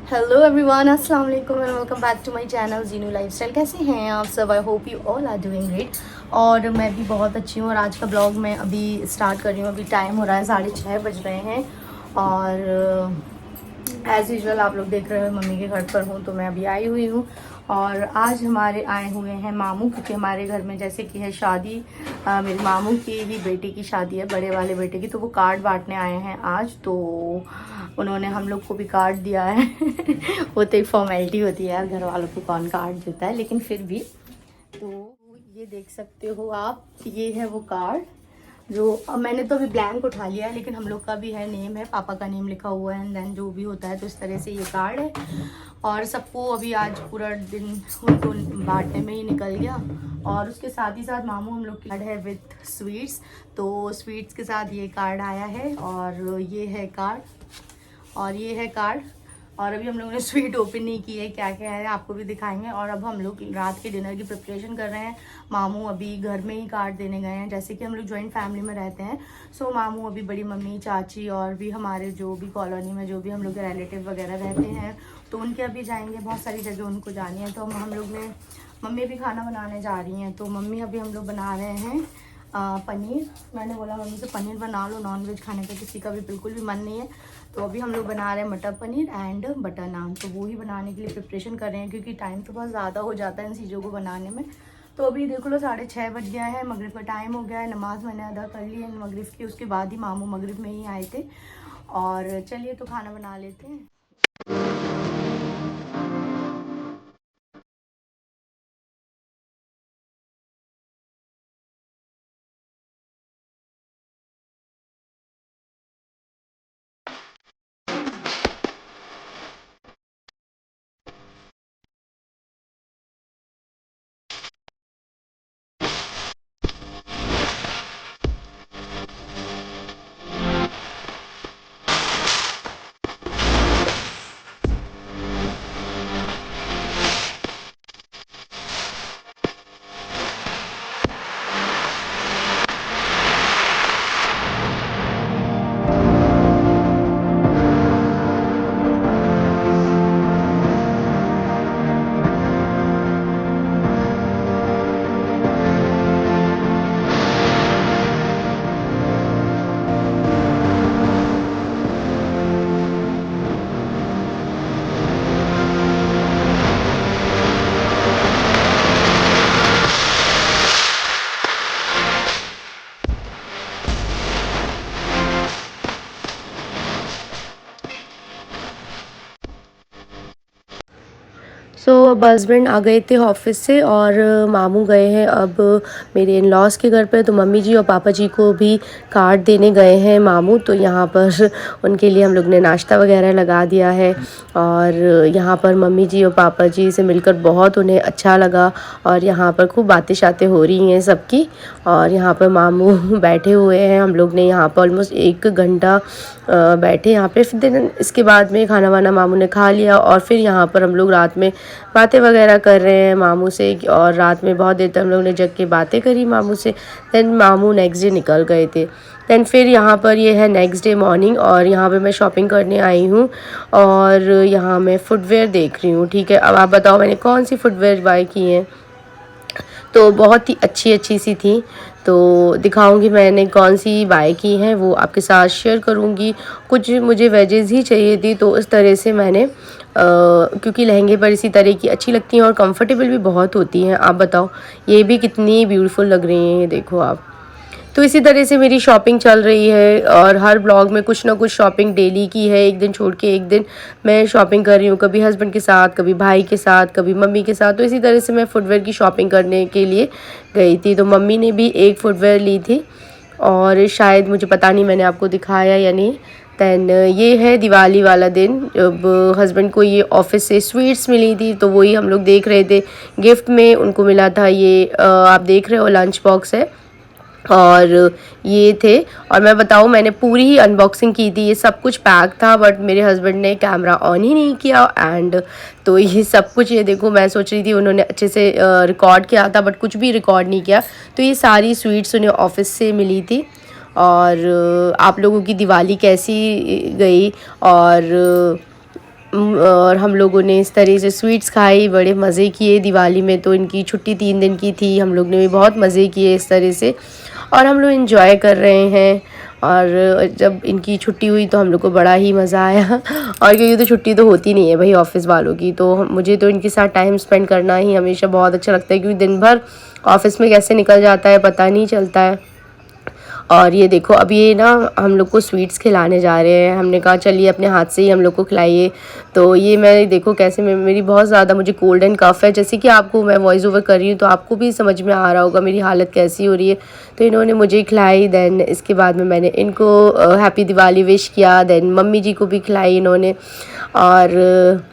Hello everyone, अस्सलाम वालेकुम and welcome back to my channel Jeenu lifestyle. कैसे हैं आप सब? I hope you all are doing great. और मैं भी बहुत अच्छी हूँ। और आज का ब्लॉग मैं अभी स्टार्ट कर रही हूँ। अभी टाइम हो रहा है 6:30 बज रहे हैं। और एज़ यूजुअल आप लोग देख रहे हो मम्मी के घर पर हूँ, तो मैं अभी आई हुई हूँ। और आज हमारे आए हुए हैं मामू, क्योंकि हमारे घर में जैसे कि है शादी, मेरे मामू की ही बेटी की शादी है, बड़े वाले बेटे की। तो वो कार्ड बांटने आए हैं आज। तो उन्होंने हम लोग को भी कार्ड दिया है। वो तो एक फॉर्मेलिटी होती है यार, घर वालों को कौन कार्ड देता है, लेकिन फिर भी। तो ये देख सकते हो आप, ये है वो कार्ड जो मैंने तो अभी ब्लैंक उठा लिया है, लेकिन हम लोग का भी है, नेम है, पापा का नेम लिखा हुआ है एंड देन जो भी होता है। तो इस तरह से ये कार्ड है। और सबको अभी आज पूरा दिन उनको बांटने में ही निकल गया। और उसके साथ ही साथ मामू हम लोग की कार्ड है विथ स्वीट्स। तो स्वीट्स के साथ ये कार्ड आया है। और ये है कार्ड, और ये है कार्ड। और अभी हम लोगों ने स्वीट ओपन नहीं की है, क्या क्या है आपको भी दिखाएंगे। और अब हम लोग रात के डिनर की प्रिपरेशन कर रहे हैं। मामू अभी घर में ही कार्ड देने गए हैं, जैसे कि हम लोग जॉइंट फैमिली में रहते हैं। सो मामू अभी बड़ी मम्मी, चाची और भी हमारे जो भी कॉलोनी में जो भी हम लोग के रिलेटिव वगैरह रहते हैं, तो उनके अभी जाएंगे। बहुत सारी जगह उनको जानी है। तो हम लोग ने, मम्मी भी खाना बनाने जा रही हैं। तो मम्मी अभी हम लोग बना रहे हैं पनीर। मैंने बोला मम्मी से पनीर बना लो, नॉनवेज खाने का किसी का भी बिल्कुल भी मन नहीं है। तो अभी हम लोग बना रहे हैं मटर पनीर एंड बटर नान। तो वो ही बनाने के लिए प्रिपरेशन कर रहे हैं, क्योंकि टाइम तो बहुत ज़्यादा हो जाता है इन चीज़ों को बनाने में। तो अभी देख लो 6:30 बज गया है, मगरिब का टाइम हो गया है। नमाज़ मैंने अदा कर ली है मगरिब की, उसके बाद ही मामू मगरिब में ही आए थे। और चलिए तो खाना बना लेते हैं। सो अब हस्बैंड आ गए थे ऑफिस से, और मामू गए हैं अब मेरे इन लॉज के घर पे। तो मम्मी जी और पापा जी को भी कार्ड देने गए हैं मामू। तो यहाँ पर उनके लिए हम लोग ने नाश्ता वगैरह लगा दिया है। और यहाँ पर मम्मी जी और पापा जी से मिलकर बहुत उन्हें अच्छा लगा। और यहाँ पर खूब बातें शातें हो रही हैं सबकी। और यहाँ पर मामू बैठे हुए हैं। हम लोग ने यहाँ पर ऑलमोस्ट 1 घंटा बैठे यहाँ पे। फिर दिन इसके बाद में खाना वाना मामू ने खा लिया। और फिर यहाँ पर हम लोग रात में बातें वगैरह कर रहे हैं मामू से। और रात में बहुत देर तक हम लोग ने जग के बातें करी मामू से। देन मामू नेक्स्ट डे निकल गए थे। देन फिर यहाँ पर ये है नेक्स्ट डे मॉर्निंग, और यहाँ पे मैं शॉपिंग करने आई हूँ। और यहाँ मैं फुटवेयर देख रही हूँ। ठीक है, अब आप बताओ मैंने कौन सी फुटवेयर बाय की हैं। तो बहुत ही अच्छी अच्छी सी थी। तो दिखाऊंगी मैंने कौन सी बाय की हैं, वो आपके साथ शेयर करूंगी। कुछ मुझे वेजेस ही चाहिए थी, तो इस तरह से मैंने क्योंकि लहंगे पर इसी तरह की अच्छी लगती हैं और कंफर्टेबल भी बहुत होती हैं। आप बताओ ये भी कितनी ब्यूटीफुल लग रही हैं, ये देखो आप। तो इसी तरह से मेरी शॉपिंग चल रही है। और हर ब्लॉग में कुछ ना कुछ शॉपिंग डेली की है, एक दिन छोड़ के एक दिन मैं शॉपिंग कर रही हूँ। कभी हस्बैंड के साथ, कभी भाई के साथ, कभी मम्मी के साथ। तो इसी तरह से मैं फुटवेयर की शॉपिंग करने के लिए गई थी। तो मम्मी ने भी एक फुटवेयर ली थी, और शायद मुझे पता नहीं मैंने आपको दिखाया या नहीं। दैन ये है दिवाली वाला दिन, जब हस्बैंड को ये ऑफिस से स्वीट्स मिली थी, तो वही हम लोग देख रहे थे। गिफ्ट में उनको मिला था ये, आप देख रहे हो लंच बॉक्स है। और ये थे। और मैं बताऊँ मैंने पूरी ही अनबॉक्सिंग की थी, ये सब कुछ पैक था, बट मेरे हस्बैंड ने कैमरा ऑन ही नहीं किया। एंड तो ये सब कुछ, ये देखो, मैं सोच रही थी उन्होंने अच्छे से रिकॉर्ड किया था, बट कुछ भी रिकॉर्ड नहीं किया। तो ये सारी स्वीट्स उन्हें ऑफिस से मिली थी। और आप लोगों की दिवाली कैसी गई? और और हम लोगों ने इस तरह से स्वीट्स खाई, बड़े मज़े किए। दिवाली में तो इनकी छुट्टी 3 दिन की थी, हम लोग ने भी बहुत मज़े किए इस तरह से और हम लोग एंजॉय कर रहे हैं। और जब इनकी छुट्टी हुई तो हम लोग को बड़ा ही मज़ा आया और क्योंकि तो छुट्टी तो होती नहीं है भाई ऑफ़िस वालों की, तो मुझे तो इनके साथ टाइम स्पेंड करना ही हमेशा बहुत अच्छा लगता है, क्योंकि दिन भर ऑफ़िस में कैसे निकल जाता है पता नहीं चलता है। और ये देखो अब ये ना हम लोग को स्वीट्स खिलाने जा रहे हैं, हमने कहा चलिए अपने हाथ से ही हम लोग को खिलाइए। तो ये मैं देखो कैसे मेरी बहुत ज़्यादा मुझे कोल्ड एंड कफ़ है, जैसे कि आपको मैं वॉइस ओवर कर रही हूँ तो आपको भी समझ में आ रहा होगा मेरी हालत कैसी हो रही है। तो इन्होंने मुझे खिलाई, देन इसके बाद में मैंने इनको हैप्पी दिवाली विश किया, देन मम्मी जी को भी खिलाई इन्होंने। और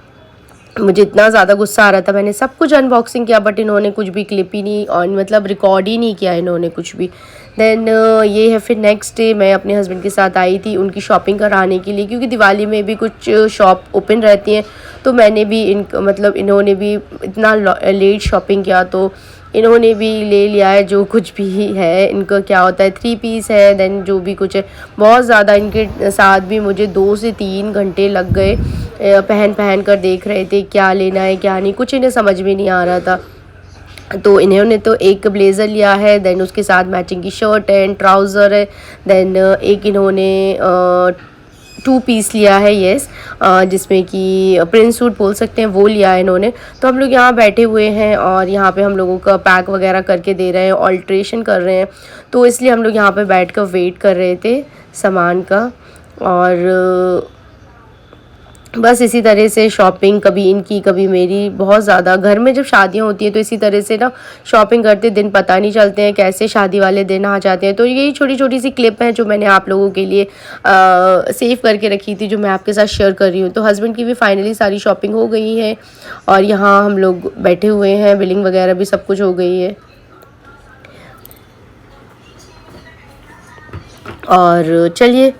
मुझे इतना ज़्यादा गुस्सा आ रहा था, मैंने सब कुछ अनबॉक्सिंग किया बट इन्होंने कुछ भी क्लिप ही नहीं और मतलब रिकॉर्ड ही नहीं किया इन्होंने कुछ भी। देन ये है फिर नेक्स्ट डे मैं अपने हस्बैंड के साथ आई थी उनकी शॉपिंग कराने के लिए, क्योंकि दिवाली में भी कुछ शॉप ओपन रहती हैं। तो मैंने भी मतलब इन्होंने भी इतना लेट शॉपिंग किया तो इन्होंने भी ले लिया है जो कुछ भी है। इनका क्या होता है 3 पीस है, देन जो भी कुछ है बहुत ज़्यादा इनके साथ भी मुझे 2 से 3 घंटे लग गए। पहन कर देख रहे थे क्या लेना है क्या नहीं, कुछ इन्हें समझ में नहीं आ रहा था। तो इन्होंने तो एक ब्लेज़र लिया है, देन उसके साथ मैचिंग की शर्ट एंड ट्राउज़र है, देन एक इन्होंने 2 पीस लिया है येस, जिसमें कि प्रिंस सूट बोल सकते हैं वो लिया है इन्होंने। तो हम लोग यहाँ बैठे हुए हैं और यहाँ पे हम लोगों का पैक वगैरह करके दे रहे हैं, ऑल्ट्रेशन कर रहे हैं, तो इसलिए हम लोग यहाँ पे बैठ कर वेट कर रहे थे सामान का। और बस इसी तरह से शॉपिंग कभी इनकी कभी मेरी बहुत ज़्यादा, घर में जब शादियां होती हैं तो इसी तरह से ना शॉपिंग करते दिन पता नहीं चलते हैं कैसे शादी वाले दिन आ जाते हैं। तो यही छोटी छोटी सी क्लिप हैं जो मैंने आप लोगों के लिए सेव करके रखी थी, जो मैं आपके साथ शेयर कर रही हूँ। तो हस्बैंड की भी फाइनली सारी शॉपिंग हो गई है और यहाँ हम लोग बैठे हुए हैं, बिलिंग वगैरह भी सब कुछ हो गई है। और चलिए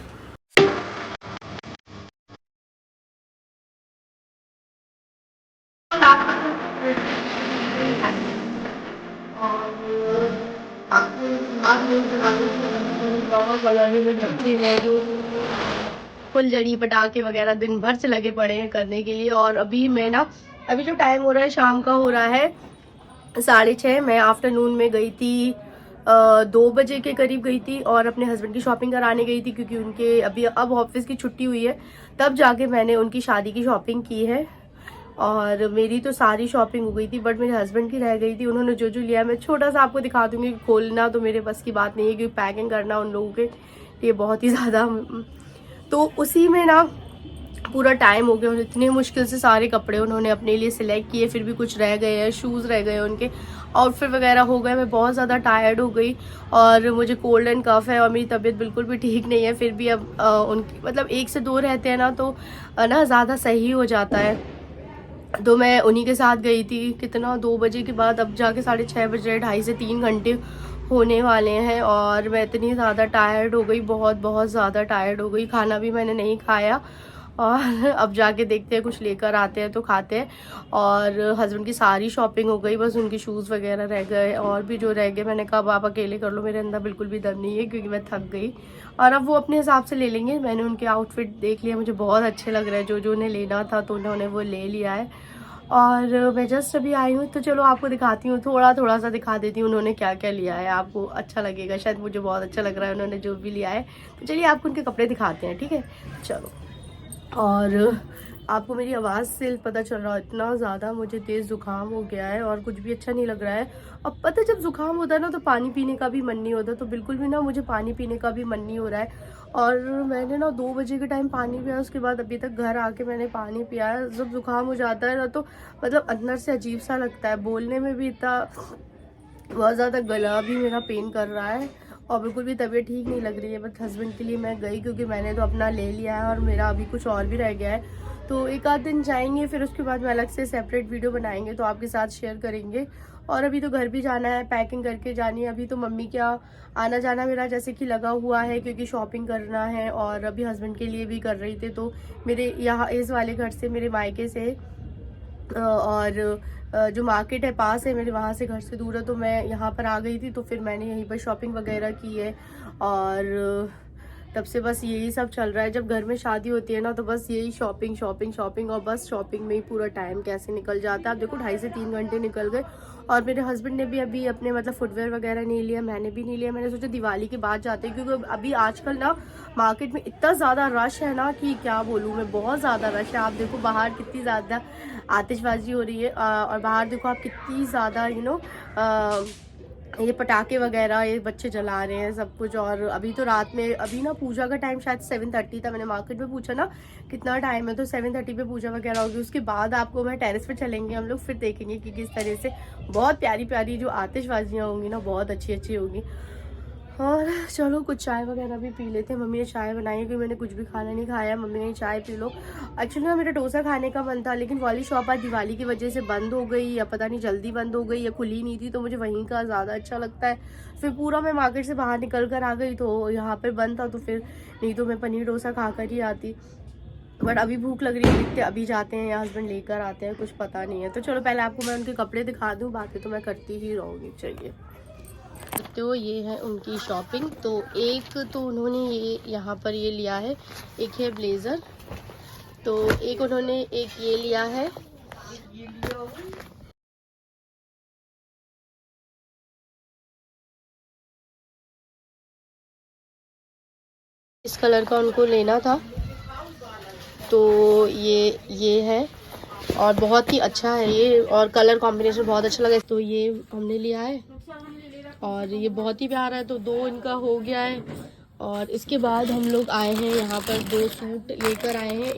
फुलझड़ी पटाखे वगैरह दिन भर से लगे पड़े हैं करने के लिए। और अभी मैं ना, अभी जो टाइम हो रहा है शाम का हो रहा है 6:30, मैं आफ्टरनून में गई थी 2 बजे के करीब गई थी और अपने हस्बैंड की शॉपिंग कराने गई थी, क्योंकि उनके अभी अब ऑफिस की छुट्टी हुई है, तब जाके मैंने उनकी शादी की शॉपिंग की है। और मेरी तो सारी शॉपिंग हो गई थी बट मेरे हस्बैंड की रह गई थी, उन्होंने जो जो लिया मैं छोटा सा आपको दिखा दूंगी। खोलना तो मेरे बस की बात नहीं है, क्योंकि पैकिंग करना उन लोगों के लिए बहुत ही ज़्यादा, तो उसी में ना पूरा टाइम हो गया। इतने मुश्किल से सारे कपड़े उन्होंने अपने लिए सिलेक्ट किए, फिर भी कुछ रह गए हैं, शूज़ रह गए, उनके आउटफिट वगैरह हो गए। मैं बहुत ज़्यादा टायर्ड हो गई और मुझे कोल्ड एंड कफ है और मेरी तबीयत बिल्कुल भी ठीक नहीं है। फिर भी अब उनकी मतलब 1 से 2 रहते हैं ना, तो ना ज़्यादा सही हो जाता है। तो मैं उन्हीं के साथ गई थी, कितना 2 बजे के बाद, अब जाके 6:30 बज रहे, 2.5 से 3 घंटे होने वाले हैं और मैं इतनी ज़्यादा टायर्ड हो गई, बहुत बहुत ज़्यादा टायर्ड हो गई। खाना भी मैंने नहीं खाया और अब जाके देखते हैं कुछ लेकर आते हैं तो खाते हैं। और हस्बैंड की सारी शॉपिंग हो गई, बस उनके शूज़ वगैरह रह गए और भी जो रह गए मैंने कहा अब आप अकेले कर लो, मेरे अंदर बिल्कुल भी दम नहीं है क्योंकि मैं थक गई। और अब वो अपने हिसाब से ले लेंगे। मैंने उनके आउटफिट देख लिया, मुझे बहुत अच्छे लग रहे हैं, जो जो उन्हें लेना था तो उन्होंने वो ले लिया है। और मैं जस्ट अभी आई हूँ तो चलो आपको दिखाती हूँ, थोड़ा थोड़ा सा दिखा देती हूँ उन्होंने क्या क्या लिया है, आपको अच्छा लगेगा शायद, मुझे बहुत अच्छा लग रहा है उन्होंने जो भी लिया है। तो चलिए आपको उनके कपड़े दिखाते हैं, ठीक है चलो। और आपको मेरी आवाज़ से पता चल रहा है इतना ज़्यादा मुझे तेज़ ज़ुकाम हो गया है और कुछ भी अच्छा नहीं लग रहा है। अब पता है जब ज़ुकाम होता है ना तो पानी पीने का भी मन नहीं होता, तो बिल्कुल भी ना मुझे पानी पीने का भी मन नहीं हो रहा है। और मैंने ना 2 बजे के टाइम पानी पिया, उसके बाद अभी तक घर आके मैंने पानी पिया है। जब ज़ुकाम हो जाता है ना तो मतलब अंदर से अजीब सा लगता है, बोलने में भी इतना बहुत ज़्यादा, गला भी मेरा पेन कर रहा है और बिल्कुल भी तबीयत ठीक नहीं लग रही है। बट हस्बैंड के लिए मैं गई क्योंकि मैंने तो अपना ले लिया है और मेरा अभी कुछ और भी रह गया है, तो एक आध दिन जाएंगे फिर उसके बाद में अलग से सेपरेट वीडियो बनाएंगे तो आपके साथ शेयर करेंगे। और अभी तो घर भी जाना है, पैकिंग करके जानी है। अभी तो मम्मी क्या आना जाना मेरा जैसे कि लगा हुआ है क्योंकि शॉपिंग करना है और अभी हस्बैंड के लिए भी कर रही थी। तो मेरे यहाँ इस वाले घर से, मेरे मायके से और जो मार्केट है पास है मेरे, वहाँ से घर से दूर है, तो मैं यहाँ पर आ गई थी तो फिर मैंने यहीं पर शॉपिंग वगैरह की है। और तब से बस यही सब चल रहा है। जब घर में शादी होती है ना तो बस यही शॉपिंग शॉपिंग शॉपिंग, और बस शॉपिंग में ही पूरा टाइम कैसे निकल जाता है। आप देखो 2.5 से 3 घंटे निकल गए। और मेरे हस्बैंड ने भी अभी अपने मतलब फुटवेयर वगैरह नहीं लिया, मैंने भी नहीं लिया। मैंने सोचा दिवाली के बाद जाते हैं, क्योंकि अभी आजकल ना मार्केट में इतना ज़्यादा रश है ना कि क्या बोलूँ मैं, बहुत ज़्यादा रश है। आप देखो बाहर कितनी ज़्यादा आतिशबाजी हो रही है, और बाहर देखो आप कितनी ज़्यादा ये पटाखे वगैरह ये बच्चे जला रहे हैं सब कुछ। और अभी तो रात में, अभी ना पूजा का टाइम शायद 7:30 था। मैंने मार्केट में पूछा ना कितना टाइम है, तो 7:30 पे पूजा वगैरह होगी। उसके बाद आपको मैं टेरेस पे चलेंगे हम लोग, फिर देखेंगे कि किस तरह से बहुत प्यारी प्यारी जो आतिशबाजियाँ होंगी ना, बहुत अच्छी अच्छी होगी। और चलो कुछ चाय वगैरह भी पी लेते हैं। मम्मी ने चाय बनाई है, क्योंकि मैंने कुछ भी खाना नहीं खाया। मम्मी ने चाय पी लो। एक्चुअली ना मेरा डोसा खाने का मन था, लेकिन वाली शॉप आज दिवाली की वजह से बंद हो गई, या पता नहीं जल्दी बंद हो गई या खुली नहीं थी, तो मुझे वहीं का ज़्यादा अच्छा लगता है। फिर पूरा मैं मार्केट से बाहर निकल कर आ गई, तो यहाँ पर बंद था, तो फिर नहीं तो मैं पनीर डोसा खा कर ही आती। बट अभी भूख लग रही है, देखते अभी जाते हैं या हस्बैंड लेकर आते हैं, कुछ पता नहीं है। तो चलो पहले आपको मैं उनके कपड़े दिखा दूँ, बाकी तो मैं करती ही रहूँगी। चलिए, तो ये है उनकी शॉपिंग। तो एक तो उन्होंने ये यहाँ पर ये लिया है, एक है ब्लेज़र, तो एक उन्होंने एक ये लिया है। इस कलर का उनको लेना था, तो ये है, और बहुत ही अच्छा है ये, और कलर कॉम्बिनेशन बहुत अच्छा लगा, तो ये हमने लिया है। और ये बहुत ही प्यारा है, तो 2 इनका हो गया है। और इसके बाद हम लोग आए हैं यहाँ पर, 2 सूट लेकर आए हैं।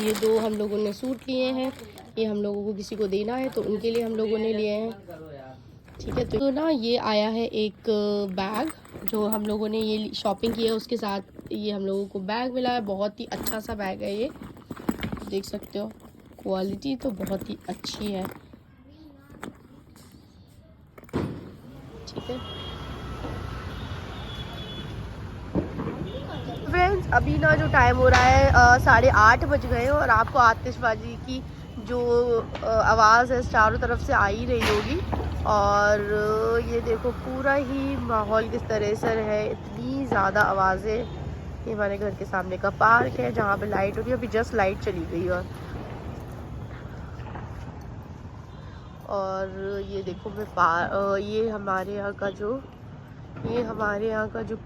ये 2 हम लोगों ने सूट लिए हैं, ये हम लोगों को किसी को देना है, तो उनके लिए हम लोगों ने लिए हैं। ठीक है, तो ना ये आया है एक बैग, जो हम लोगों ने ये शॉपिंग की है उसके साथ ये हम लोगों को बैग मिला है। बहुत ही अच्छा सा बैग है ये, देख सकते हो, क्वालिटी तो बहुत ही अच्छी है। ठीक है फ्रेंड्स, अभी ना जो टाइम हो रहा है 8:30 बज गए, और आपको आतिशबाजी की जो आवाज़ है चारों तरफ से आ ही रही होगी। और ये देखो पूरा ही माहौल किस तरह से है, इतनी ज़्यादा आवाज़ें। ये हमारे घर के सामने का पार्क है, जहाँ पे लाइट होगी, अभी जस्ट लाइट चली गई। और ये देखो मैं ये हमारे यहाँ का जो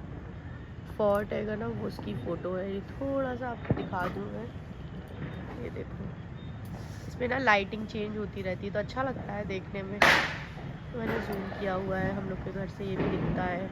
फोर्ट है ना, वो उसकी फ़ोटो है। ये थोड़ा सा आपको दिखा दूँ मैं, ये देखो, इसमें ना लाइटिंग चेंज होती रहती है, तो अच्छा लगता है देखने में। तो मैंने जूम किया हुआ है, हम लोग के घर से ये भी दिखता है।